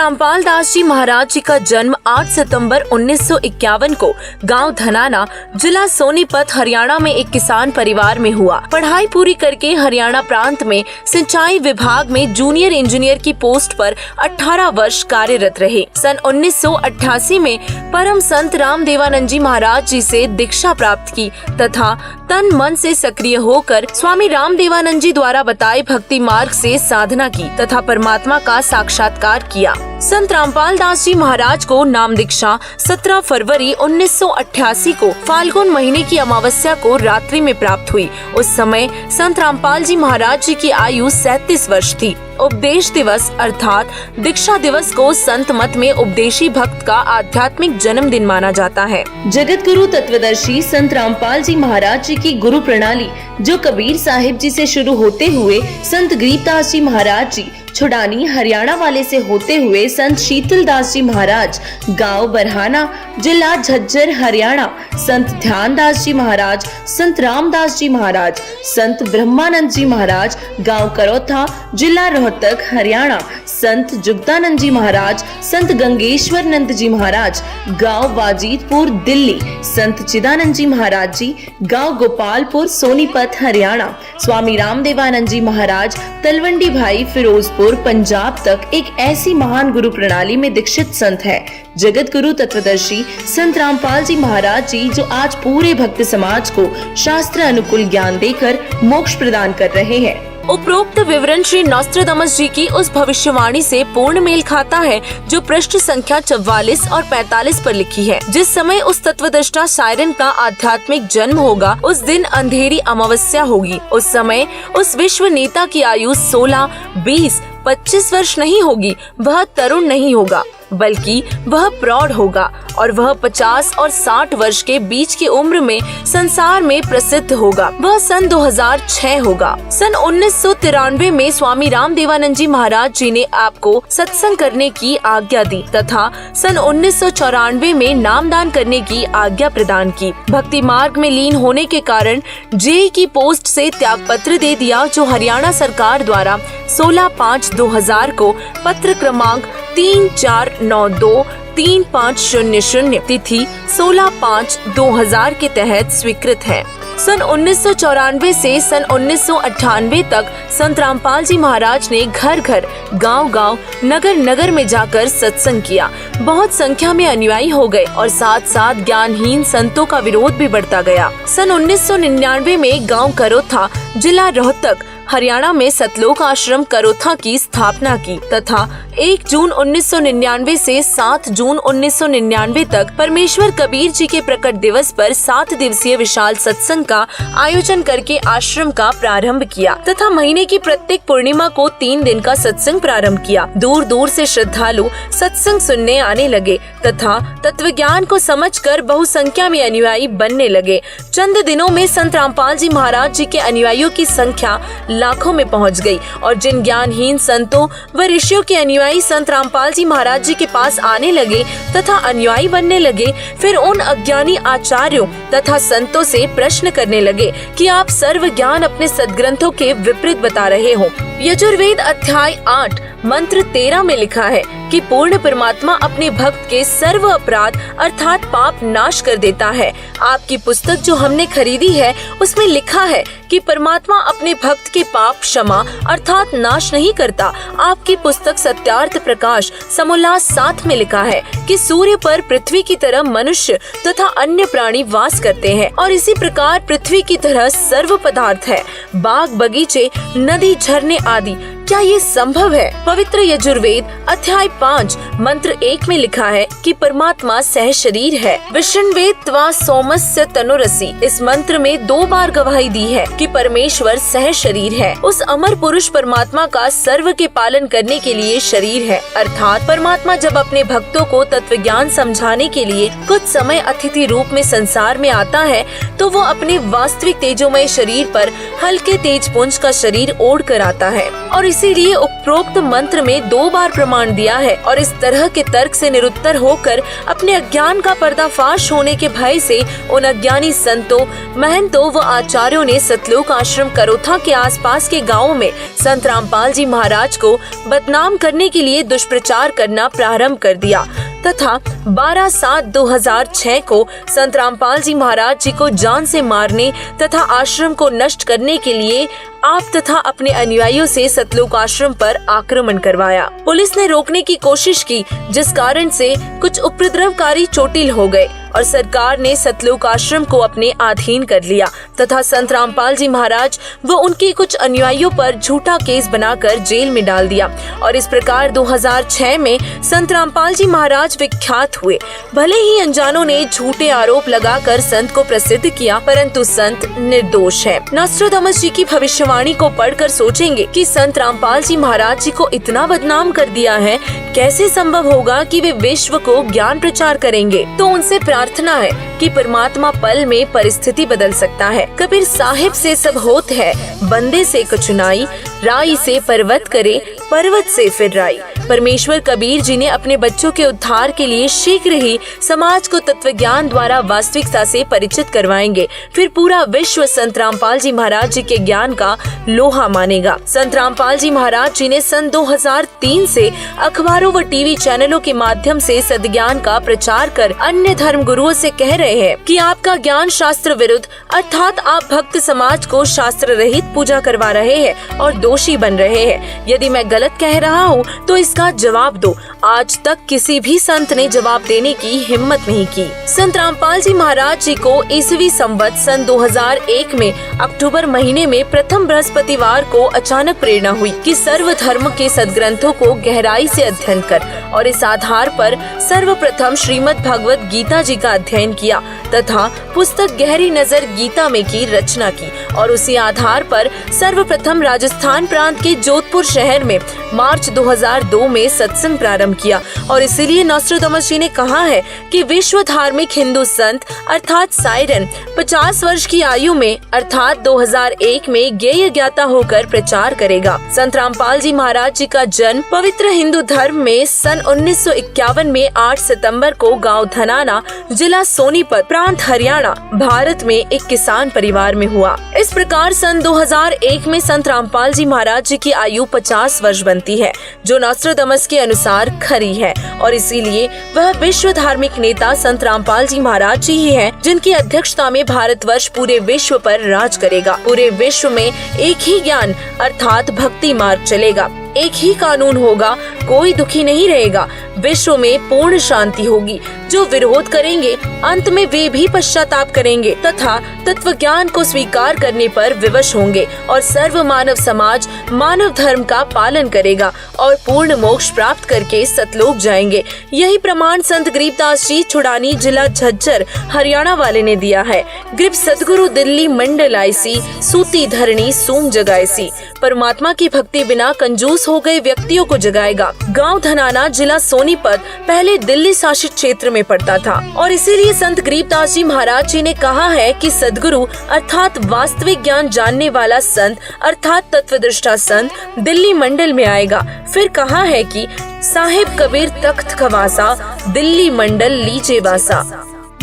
रामपाल दास जी महाराज जी का जन्म 8 सितंबर 1951 को गांव धनाना, जिला सोनीपत, हरियाणा में एक किसान परिवार में हुआ। पढ़ाई पूरी करके हरियाणा प्रांत में सिंचाई विभाग में जूनियर इंजीनियर की पोस्ट पर 18 वर्ष कार्यरत रहे। सन 1988 में परम संत रामदेवानंद जी महाराज जी से दीक्षा प्राप्त की तथा तन मन से सक्रिय होकर स्वामी रामदेवानंद जी द्वारा बताए भक्ति मार्ग से साधना की तथा परमात्मा का साक्षात्कार किया। संत रामपाल दास जी महाराज को नाम दीक्षा 17 फरवरी 1988 को फाल्गुन महीने की अमावस्या को रात्रि में प्राप्त हुई। उस समय संत रामपाल जी महाराज जी की आयु 37 वर्ष थी। उपदेश दिवस अर्थात दीक्षा दिवस को संत मत में उपदेशी भक्त का आध्यात्मिक जन्मदिन माना जाता है। जगत गुरु तत्वदर्शी संत रामपाल जी महाराज जी की गुरु प्रणाली जो कबीर साहिब जी से शुरू होते हुए संत गरीबदास जी महाराज जी छुड़ानी हरियाणा वाले से होते हुए संत शीतल दास जी महाराज गांव बरहाना, जिला झज्जर, हरियाणा, संत ध्यान दास जी महाराज, संत रामदास जी महाराज, संत ब्रह्मानंद जी महाराज गांव करौथा, जिला रोहतक, हरियाणा, संत जुगदानंद जी महाराज, संत गंगेश्वर नंद जी महाराज गांव वाजीदपुर, दिल्ली, संत चिदानंद जी महाराज जी गांव गोपालपुर, सोनीपत, हरियाणा, स्वामी रामदेवानंद जी महाराज तलवंडी भाई, फिरोजपुर, पंजाब तक एक ऐसी महान गुरु प्रणाली में दीक्षित संत है जगत गुरु तत्वदर्शी संत रामपाल जी महाराज जी, जो आज पूरे भक्त समाज को शास्त्र अनुकूल ज्ञान देकर मोक्ष प्रदान कर रहे हैं। उपरोक्त विवरण श्री नॉस्ट्राडामस जी की उस भविष्यवाणी से पूर्ण मेल खाता है जो पृष्ठ संख्या 44 और 45 पर लिखी है। जिस समय उस तत्वदृष्टा सायरन का आध्यात्मिक जन्म होगा, उस दिन अंधेरी अमावस्या होगी। उस समय उस विश्व नेता की आयु 16, 20, 25 वर्ष नहीं होगी। वह तरुण नहीं होगा बल्कि वह प्रौढ़ होगा और वह 50 और 60 वर्ष के बीच की उम्र में संसार में प्रसिद्ध होगा। वह सन 2006 होगा। सन 1993 में स्वामी रामदेवानंद जी महाराज जी ने आपको सत्संग करने की आज्ञा दी तथा सन 1994 में नामदान करने की आज्ञा प्रदान की। भक्ति मार्ग में लीन होने के कारण जेई की पोस्ट से त्याग पत्र दे दिया, जो हरियाणा सरकार द्वारा 16/5/2000 को पत्र क्रमांक 34923500 तिथि 16/5/2000 के तहत स्वीकृत है। सन 1994 से सन 1998 तक संत रामपाल जी महाराज ने घर घर, गांव-गांव, नगर-नगर में जाकर सत्संग किया। बहुत संख्या में अनुयायी हो गए और साथ साथ ज्ञानहीन संतों का विरोध भी बढ़ता गया। सन 1999 में गांव करौथा, जिला रोहतक, हरियाणा में सतलोक आश्रम करौथा की स्थापना की तथा 1 जून 1999 से 7 जून 1999 तक परमेश्वर कबीर जी के प्रकट दिवस पर 7 दिवसीय विशाल सत्संग का आयोजन करके आश्रम का प्रारंभ किया तथा महीने की प्रत्येक पूर्णिमा को 3 दिन का सत्संग प्रारंभ किया। दूर दूर से श्रद्धालु सत्संग सुनने आने लगे तथा तत्व ज्ञान को समझकर बहुसंख्या में अनुयायी बनने लगे। चंद दिनों में संत रामपाल जी महाराज जी के अनुयायियों की संख्या लाखों में पहुंच गई और जिन ज्ञानहीन संतों व ऋषियों के अनुयायी संत रामपाल जी महाराज जी के पास आने लगे तथा अनुयायी बनने लगे, फिर उन अज्ञानी आचार्यों तथा संतों से प्रश्न करने लगे कि आप सर्व ज्ञान अपने सदग्रंथों के विपरीत बता रहे हो। यजुर्वेद अध्याय 8 मंत्र 13 में लिखा है कि पूर्ण परमात्मा अपने भक्त के सर्व अपराध अर्थात पाप नाश कर देता है। आपकी पुस्तक जो हमने खरीदी है उसमें लिखा है कि परमात्मा अपने भक्त के पाप क्षमा अर्थात नाश नहीं करता। आपकी पुस्तक सत्यार्थ प्रकाश समोल्लास 7 में लिखा है कि सूर्य पर पृथ्वी की तरह मनुष्य तथा अन्य प्राणी वास करते हैं और इसी प्रकार पृथ्वी की तरह सर्व पदार्थ है, बाग बगीचे, नदी, झरने आदि। क्या ये संभव है? पवित्र यजुर्वेद अध्याय 5 मंत्र 1 में लिखा है कि परमात्मा सह शरीर है। विष्णुवेद त्वा सोमस्य तनुरसी, इस मंत्र में 2 बार गवाही दी है कि परमेश्वर सह शरीर है। उस अमर पुरुष परमात्मा का सर्व के पालन करने के लिए शरीर है, अर्थात परमात्मा जब अपने भक्तों को तत्व ज्ञान समझाने के लिए कुछ समय अतिथि रूप में संसार में आता है तो वो अपने वास्तविक तेजोमय शरीर पर हल्के तेज पुंज का शरीर ओढ़ कर आता है और इसीलिए उपरोक्त मंत्र में 2 बार प्रमाण दिया है और इस तरह के तर्क से निरुत्तर होकर अपने अज्ञान का पर्दाफाश होने के भय से उन अज्ञानी संतों, महंतों व आचार्यों ने सतलोक आश्रम करोथा के आसपास के गाँवों में संत रामपाल जी महाराज को बदनाम करने के लिए दुष्प्रचार करना प्रारंभ कर दिया तथा 12/7/2006 को संत रामपाल जी महाराज जी को जान से मारने तथा आश्रम को नष्ट करने के लिए आप तथा अपने अनुयायियों से सतलोक आश्रम पर आक्रमण करवाया। पुलिस ने रोकने की कोशिश की, जिस कारण से कुछ उपद्रवकारी चोटिल हो गए और सरकार ने सतलोक आश्रम को अपने अधीन कर लिया तथा संत रामपाल जी महाराज व उनके कुछ अनुयायियों पर झूठा केस बनाकर जेल में डाल दिया और इस प्रकार 2006 में संत रामपाल जी महाराज विख्यात हुए। भले ही अनजानों ने झूठे आरोप लगाकर संत को प्रसिद्ध किया, परंतु संत निर्दोष है। नॉस्ट्राडामस जी की भविष्यवाणी को पढ़कर सोचेंगे कि संत रामपाल जी महाराज जी को इतना बदनाम कर दिया है, कैसे संभव होगा कि वे विश्व को ज्ञान प्रचार करेंगे। तो उनसे प्रार्थना है कि परमात्मा पल में परिस्थिति बदल सकता है। कबीर साहिब से सब होत है, बंदे से कचुनाई, राई से पर्वत करे, पर्वत से फिर राई। परमेश्वर कबीर जी ने अपने बच्चों के उद्धार के लिए शीघ्र ही समाज को तत्वज्ञान द्वारा वास्तविकता से परिचित करवाएंगे। फिर पूरा विश्व संत रामपाल जी महाराज जी के ज्ञान का लोहा मानेगा। संत रामपाल जी महाराज जी ने सन 2003 से अखबारों व टीवी चैनलों के माध्यम से सद्ज्ञान का प्रचार कर अन्य धर्म गुरुओं से कह रहे हैं कि आपका ज्ञान शास्त्र विरुद्ध, अर्थात आप भक्त समाज को शास्त्र रहित पूजा करवा रहे हैं और दोषी बन रहे हैं। यदि मैं गलत कह रहा हूँ तो इसका जवाब दो। आज तक किसी भी संत ने जवाब देने की हिम्मत नहीं की। संत रामपाल जी महाराज जी को ईसवी संवत सन 2001 में अक्टूबर महीने में प्रथम बृहस्पतिवार को अचानक प्रेरणा हुई कि सर्व धर्म के सदग्रंथों को गहराई से अध्ययन कर और इस आधार पर सर्वप्रथम श्रीमद् भगवत गीता जी का अध्ययन किया तथा पुस्तक गहरी नजर गीता में की रचना की और उसी आधार पर सर्वप्रथम राजस्थान प्रांत के जोधपुर शहर में मार्च 2002 में सत्संग प्रारंभ किया और इसीलिए नॉस्ट्राडामस जी ने कहा है कि विश्व धार्मिक हिंदू संत अर्थात साइरन 50 वर्ष की आयु में अर्थात 2001 में ज्ञेय ज्ञाता होकर प्रचार करेगा। संत रामपाल जी महाराज जी का जन्म पवित्र हिंदू धर्म में सन 1951 में 8 सितंबर को गांव धनाना, जिला सोनीपत, प्रांत हरियाणा, भारत में एक किसान परिवार में हुआ। इस प्रकार सन 2001 में संत रामपाल जी महाराज जी की आयु 50 वर्ष बनती है, जो नॉस्ट्राडामस के अनुसार खरी है और इसीलिए वह विश्व धार्मिक नेता संत रामपाल जी महाराज जी ही है जिनकी अध्यक्षता में भारतवर्ष पूरे विश्व पर राज करेगा। पूरे विश्व में एक ही ज्ञान अर्थात भक्ति मार्ग चलेगा, एक ही कानून होगा, कोई दुखी नहीं रहेगा, विश्व में पूर्ण शांति होगी। जो विरोध करेंगे अंत में वे भी पश्चाताप करेंगे तथा तत्व ज्ञान को स्वीकार करने पर विवश होंगे और सर्व मानव समाज मानव धर्म का पालन करेगा और पूर्ण मोक्ष प्राप्त करके सतलोक जाएंगे। यही प्रमाण संत गरीबदास जी छुड़ानी, जिला झज्जर, हरियाणा वाले ने दिया है। गरीब सदगुरु दिल्ली मंडल आईसी, सूती धरणी सूम जगाईसी। परमात्मा की भक्ति बिना कंजूस हो गए व्यक्तियों को जगाएगा। गांव धनाना, जिला सोनीपत, पहले दिल्ली शासित क्षेत्र में पड़ता था और इसीलिए संत गरीबदास जी महाराज जी ने कहा है कि सदगुरु अर्थात वास्तविक ज्ञान जानने वाला संत अर्थात तत्वदृष्टा संत दिल्ली मंडल में आएगा। फिर कहा है कि साहिब कबीर तख्त खवासा, दिल्ली मंडल लीजे वासा।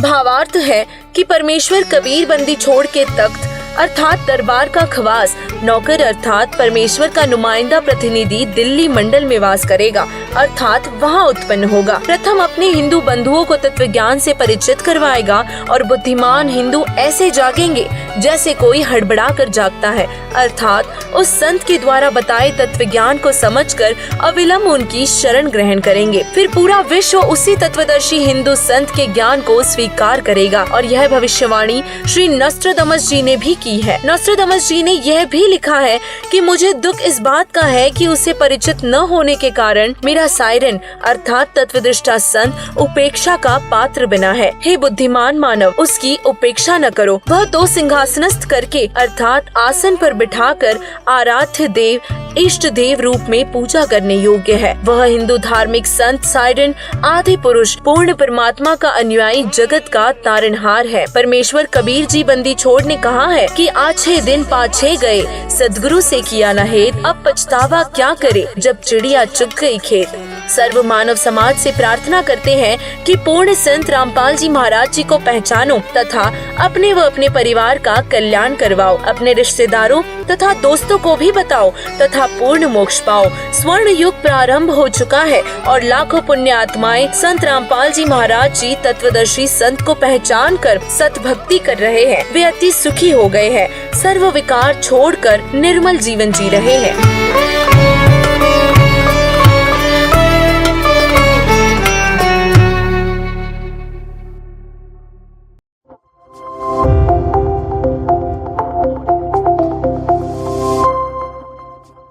भावार्थ है कि परमेश्वर कबीर बंदी छोड़ के तख्त अर्थात दरबार का खवास, नौकर अर्थात परमेश्वर का नुमाइंदा प्रतिनिधि दिल्ली मंडल में वास करेगा अर्थात वहाँ उत्पन्न होगा। प्रथम अपने हिंदू बंधुओं को तत्व ज्ञान से परिचित करवाएगा और बुद्धिमान हिंदू ऐसे जागेंगे जैसे कोई हड़बड़ा कर जागता है अर्थात उस संत के द्वारा बताए तत्व ज्ञान को समझकर अविलंब उनकी शरण ग्रहण करेंगे। फिर पूरा विश्व उसी तत्वदर्शी हिंदू संत के ज्ञान को स्वीकार करेगा और यह भविष्यवाणी श्री नॉस्ट्राडामस जी ने भी की है। नॉस्ट्राडामस जी ने यह भी लिखा है कि मुझे दुख इस बात का है कि उसे परिचित न होने के कारण मेरा साइरन अर्थात तत्वदृष्टा संत उपेक्षा का पात्र बना है। हे बुद्धिमान मानव, उसकी उपेक्षा न करो। वह तो सिंहासनस्थ करके अर्थात आसन पर बिठाकर आराध्य देव, इष्ट देव रूप में पूजा करने योग्य है। वह हिंदू धार्मिक संत साइरन आदि पुरुष पूर्ण परमात्मा का अनुयायी, जगत का तारनहार है। परमेश्वर कबीर जी बंदी छोड़ ने कहा है कि आछे दिन पाछे गए, सदगुरु से किया न हेत, अब पछतावा क्या करे जब चिड़िया चुग गई खेत। सर्व मानव समाज से प्रार्थना करते हैं कि पूर्ण संत रामपाल जी महाराज जी को पहचानो तथा अपने व अपने परिवार का कल्याण करवाओ, अपने रिश्तेदारों तथा दोस्तों को भी बताओ तथा पूर्ण मोक्ष पाओ। स्वर्ण युग प्रारंभ हो चुका है और लाखों पुण्य आत्माएं संत रामपाल जी महाराज जी तत्वदर्शी संत को पहचान कर सत भक्ति कर रहे हैं। वे अति सुखी हो गए हैं, सर्व विकार छोड़कर निर्मल जीवन जी रहे हैं।